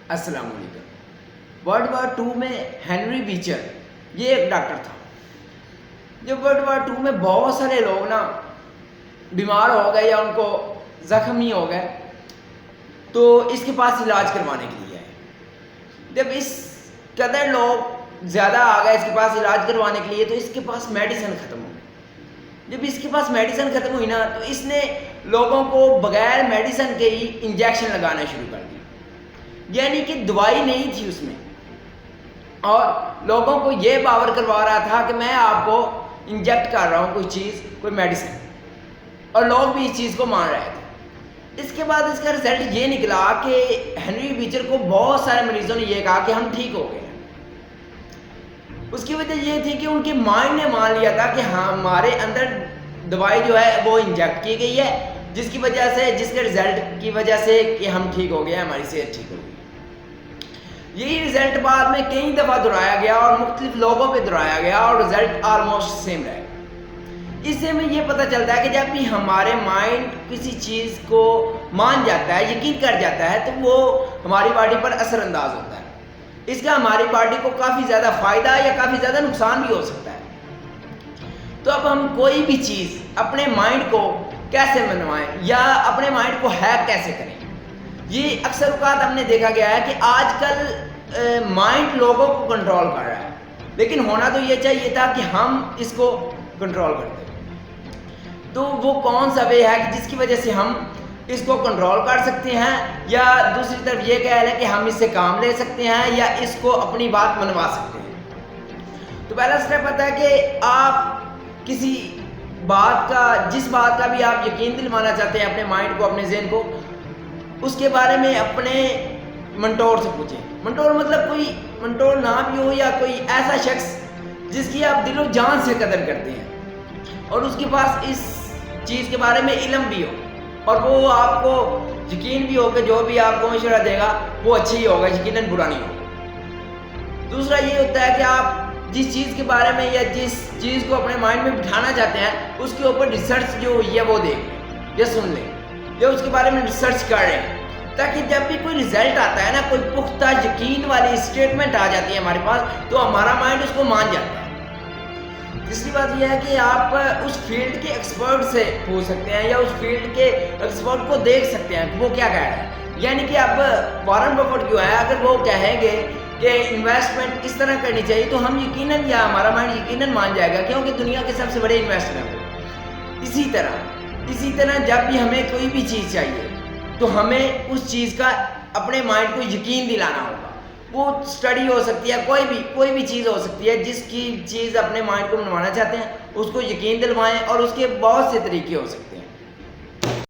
السلام علیکم۔ World war 2 میں ہینری بیچر یہ ایک ڈاکٹر تھا۔ جب ورلڈ وار 2 میں بہت سارے لوگ بیمار ہو گئے یا ان کو زخمی ہو گئے تو اس کے پاس علاج کروانے کے لیے آئے۔ جب اس قدر لوگ زیادہ آ گئے اس کے پاس علاج کروانے کے لیے تو اس کے پاس میڈیسن ختم ہو گئی۔ جب اس کے پاس میڈیسن ختم ہوئی تو اس نے لوگوں کو بغیر میڈیسن کے ہی انجیکشن لگانا شروع کر دیا، یعنی کہ دوائی نہیں تھی اس میں، اور لوگوں کو یہ باور کروا رہا تھا کہ میں آپ کو انجیکٹ کر رہا ہوں کوئی چیز، کوئی میڈیسن، اور لوگ بھی اس چیز کو مان رہے تھے۔ اس کے بعد اس کا رزلٹ یہ نکلا کہ ہینری بیچر کو بہت سارے مریضوں نے یہ کہا کہ ہم ٹھیک ہو گئے ہیں۔ اس کی وجہ یہ تھی کہ ان کے مائنڈ نے مان لیا تھا کہ ہاں ہمارے اندر دوائی جو ہے وہ انجیکٹ کی گئی ہے، جس کی وجہ سے، جس کے رزلٹ کی وجہ سے کہ ہم ٹھیک ہو گئے ہیں، ہماری صحت ٹھیک ہو گئی۔ یہی رزلٹ بعد میں کئی دفعہ دہرایا گیا اور مختلف لوگوں پہ دہرایا گیا اور رزلٹ آلموسٹ سیم رہے۔ اس سے ہمیں یہ پتہ چلتا ہے کہ جب بھی ہمارے مائنڈ کسی چیز کو مان جاتا ہے، یقین کر جاتا ہے، تو وہ ہماری باڈی پر اثر انداز ہوتا ہے۔ اس کا ہماری باڈی کو کافی زیادہ فائدہ یا کافی زیادہ نقصان بھی ہو سکتا ہے۔ تو اب ہم کوئی بھی چیز اپنے مائنڈ کو کیسے منوائیں یا اپنے مائنڈ کو ہیک کیسے کریں، یہ اکثر اوقات ہم نے دیکھا گیا ہے کہ آج کل مائنڈ لوگوں کو کنٹرول کر رہا ہے، لیکن ہونا تو یہ چاہیے تھا کہ ہم اس کو کنٹرول کرتے۔ تو وہ کون سا وے ہے کہ جس کی وجہ سے ہم اس کو کنٹرول کر سکتے ہیں، یا دوسری طرف یہ کہہ لیں کہ ہم اس سے کام لے سکتے ہیں یا اس کو اپنی بات منوا سکتے ہیں۔ تو پہلا سٹیپ ہوتا ہے کہ آپ کسی بات کا، جس بات کا بھی آپ یقین دلوانا چاہتے ہیں اپنے مائنڈ کو، اپنے ذہن کو، اس کے بارے میں اپنے منٹور سے پوچھیں۔ منٹور مطلب کوئی منٹور نہ بھی ہو یا کوئی ایسا شخص جس کی آپ دل و جان سے قدر کرتے ہیں اور اس کے پاس اس چیز کے بارے میں علم بھی ہو، اور وہ آپ کو یقین بھی ہو کہ جو بھی آپ کو مشورہ دے گا وہ اچھی ہی ہوگا، یقیناً برا نہیں ہوگا۔ دوسرا یہ ہوتا ہے کہ آپ جس چیز کے بارے میں یا جس چیز کو اپنے مائنڈ میں بٹھانا چاہتے ہیں اس کے اوپر ریسرچ جو ہوئی ہے وہ دیکھ لیں یا سن لیں یا اس کے بارے میں ریسرچ کر رہے ہیں، تاکہ جب بھی کوئی رزلٹ آتا ہے نا، کوئی پختہ یقین والی اسٹیٹمنٹ آ جاتی ہے ہمارے پاس، تو ہمارا مائنڈ اس کو مان جاتا ہے۔ تیسری بات یہ ہے کہ آپ اس فیلڈ کے ایکسپرٹ سے پوچھ سکتے ہیں یا اس فیلڈ کے ایکسپرٹ کو دیکھ سکتے ہیں کہ وہ کیا کہہ رہا ہے۔ یعنی کہ اب وارن بفٹ جو ہے، اگر وہ کہیں گے کہ انویسٹمنٹ اس طرح کرنی چاہیے تو ہم یقیناً، یا ہمارا مائنڈ یقیناً مان جائے گا، کیونکہ دنیا کے سب سے بڑے انویسٹر ہیں وہ۔ اسی طرح جب بھی ہمیں کوئی بھی چیز چاہیے تو ہمیں اس چیز کا اپنے مائنڈ کو یقین دلانا ہوگا۔ وہ اسٹڈی ہو سکتی ہے، کوئی بھی چیز ہو سکتی ہے، جس کی چیز اپنے مائنڈ کو منوانا چاہتے ہیں اس کو یقین دلوائیں، اور اس کے بہت سے طریقے ہو سکتے ہیں۔